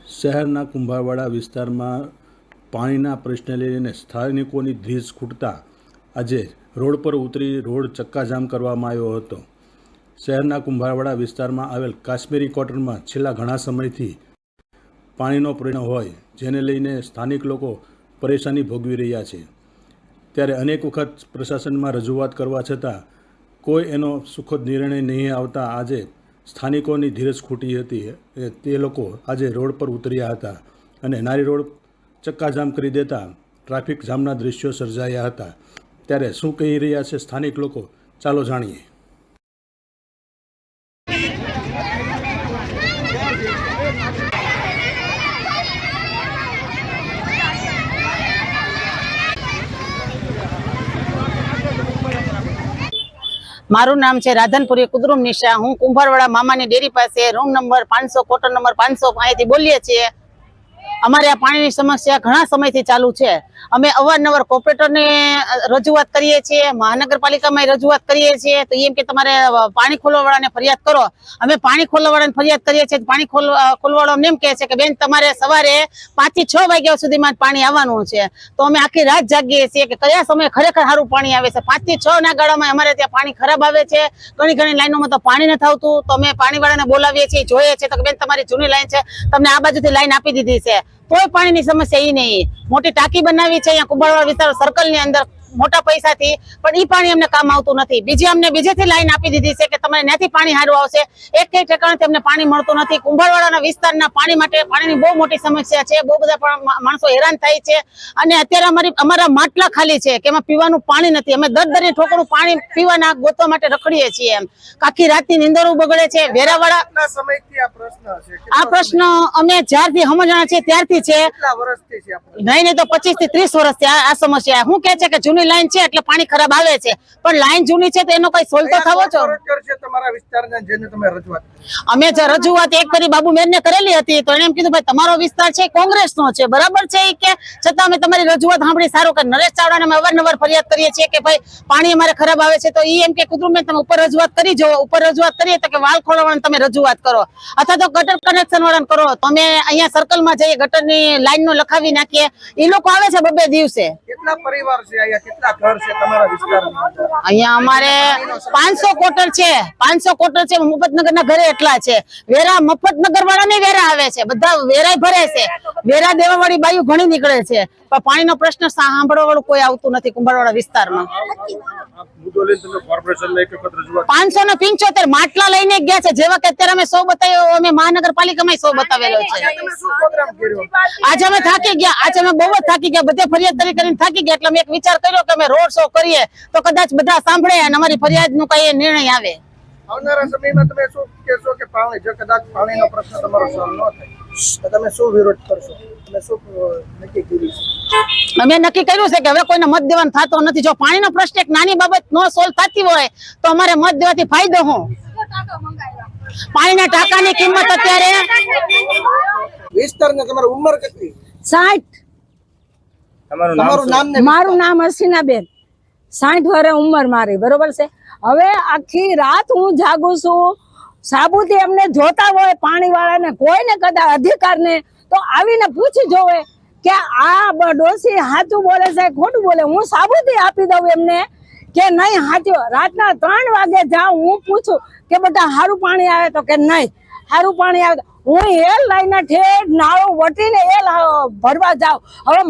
શહેરના કુંભારવાડા વિસ્તારમાં પાણીના પ્રશ્નને લઈને સ્થાનિકોની ધીરજ ખૂટતા આજે રોડ પર ઉતરી રોડ ચક્કાજામ કરવામાં આવ્યો હતો। શહેરના કુંભારવાડા વિસ્તારમાં આવેલ કાશ્મીરી ક્વાર્ટરમાં છેલ્લા ઘણા સમયથી પાણીનો પ્રશ્ન હોય જેને લઈને સ્થાનિક લોકો પરેશાની ભોગવી રહ્યા છે। ત્યારે અનેક વખત પ્રશાસનમાં રજૂઆત કરવા છતાં કોઈ એનો સુખદ નિર્ણય નહીં આવતા આજે સ્થાનિકોની ધીરજ ખૂટી હતી। તે લોકો આજે રોડ પર ઉતર્યા હતા અને નારી રોડ ચક્કાજામ કરી દેતા ટ્રાફિક જામના દૃશ્યો સર્જાયા હતા। ત્યારે શું કહી રહ્યા છે સ્થાનિક લોકો, ચાલો જાણીએ। मारू नाम है राधनपुरी कुदरुम निशा। हूँ कुंभारवाड़ा मामानी डेरी पास रूम नंबर 500 क्वार्टर नंबर 500 अहींथी बोलीए छीए। अमारे आ पाणीनी समस्या घणा समयथी चालू है। अमे अवारनवार कोर्पोरेटर ने रजूआत करीए छीए, महानगरपालिका में रजूआत करीए छीए तो एम के तमारे पाणी खोलवावाळा ने फरियाद करो। अमे पाणी खोलवावाळा ने फरियाद करीए छीए, पाणी खोलवावाळो अમને એમ કહે છે કે બેન તમારે સવારે 5 થી 6 વાગ્યા સુધીમાં પાણી આવવાનું છે। તો અમે આખી રાત જાગીએ છીએ કે કયા સમયે ખરેખર સારું પાણી આવે છે। 5 થી 6 ના ગાળામાં અમારે ત્યાં પાણી ખરાબ આવે છે। ઘણી લાઈનોમાં તો પાણી નથી આવતું તો અમે પાણીવાળાને બોલાવીએ છીએ, જોઈએ છે તો બેન તમારી જૂની લાઈન છે, તમને આ બાજુથી લાઈન આપી દીધી છે। कोई पानी की समस्या ही नहीं। मोटी टाकी बनावी है कुंभारवाड़ा विस्तार सर्कल ने अंदर मोटा पैसा थी पण ई पानी अमने काम आवतुं नथी। बीजे अमने बीजेथी लाइन आपी दीधी छे के तमने न्याथी पाणी हारू आवशे। एक कई ठेकाणेथी अमने पाणी मळतुं नथी। कुंभारवाड़ाना विस्तारना पाणी माटे पाणीनी बहु मोटी समस्या छे। बहु बधा माणसो हैरान थाय छे अने अत्यारे अमारा માટલા खाली छे के एमां पीवानुं पाणी नथी। अमे दर ठोकरनुं पाणी पीवाना गोतवा माटे रखड़ीए छीए। एम आखी रातनी निंदरो बगड़े छे। वेरावाड़ा आ प्रश्न अमे ज्यारथी समजणा छे त्यारथी छे। नहीं तो 25 થી 30 વર્ષથી आ समस्या। हूँ कहे छे के जूनी लाइन छे એટલે પાણી ખરાબ આવે છે પણ લાઈન જૂની છે તો એનો કઈ સોલ્વ તો થવો છો। તમારા વિસ્તારના જેને તમે રજૂઆત અમે જે રજૂઆત એક કરી બાબુ મેરને કરેલી હતી તો એને એમ કીધું ભાઈ તમારો વિસ્તાર છે કોંગ્રેસનો છે, બરાબર છે કે છતાં અમે તમારી રજૂઆત સાંભળી સારું કે નરેશ ચાવડાને અમે અવારનવાર ફરિયાદ કરીએ છીએ કે ભાઈ પાણી અમારે ખરાબ આવે છે। તો ઈ એમ કે કુદરુમબેન તમે ઉપર રજૂઆત કરી જો, ઉપર રજૂઆત કરીએ તો કે વાલ ખોલવાળાને તમે રજૂઆત કરો અથવા તો ગટર કનેક્શન વાળાને કરો તો અમે અહીંયા સર્કલમાં જઈએ ગટરની લાઈનનો લખાવી નાખીએ। ઈ લોકો આવે છે બબે દિવસે। કેટલા પરિવાર છે અહીંયા, કેટલા ઘર છે તમારા વિસ્તારમાં? અહીંયા અમારે 500 ક્વાર્ટર છે। 500 ક્વાર્ટર છે। મફતનગરના ઘરે એટલા છે। વેરા મફતનગર વાળાને વેરા આવે છે, બધા વેરાય ભરે છે। વેરા દેવા વાળી બાયું ઘણી નીકળે છે પણ પાણીનો પ્રશ્ન સાંભળવા વાળું કોઈ આવતું નથી કુંભારવાડા વિસ્તારમાં। 575 માટલા લઈને ગયા છે જેવા કે અત્યારે અમે 100 બતાવ્યો। અમે મહાનગરપાલિકામાં 100 બતાવેલો છે। આજે અમે થાકી ગયા, આજે અમે બહુ જ થાકી ગયા, બધે ફરિયાદ કરીને થાકી ગયા એટલે અમે એક વિચાર કર્યો કે અમે રોડ શો કરીએ તો કદાચ બધા સાંભળે અને અમારી ફરિયાદનો કઈ નિર્ણય આવે। આવનારા સમયમાં તમે શું કહેશો કે પાણી જો કદાચ પાણીનો પ્રશ્ન તમારો સોલ્વ ન થાય તો તમે શું વિરોધ કરશો? તમે શું નક્કી કર્યું છે? અમે નક્કી કર્યું છે કે હવે કોઈને મત દેવાનો થતો નથી। જો પાણીનો પ્રશ્ન એક નાની બાબત નો સોલ્વ થતી હોય તો અમારે મત દેવાથી ફાયદો શું? પાણીના ટાંકાની કિંમત અત્યારે વિસ્તારની તમારી ઉંમર કેટલી? 60। તમારું નામ ને મારું નામ હસીનાબેન। 60 વર્ષ ઉંમર મારી, બરોબર છે। હવે આખી રાત હું જાગું છું। સાબુથી એમને જોતા હોય પાણી વાળાને કોઈને કદાચ અધિકારને તો આવીને પૂછી જોવે કે આ ડોસી સાચું બોલે છે ખોટું બોલે। હું સાબુથી આપી દઉં એમને કે નહીં સાચું। રાતના 3 વાગે જાઉં, હું પૂછું કે બેટા સારું પાણી આવે તો કે નહીં સારું પાણી આવે। હું એ લાઈન ઠેઠ નાળું વટીને એ ભરવા જાઉં। હવે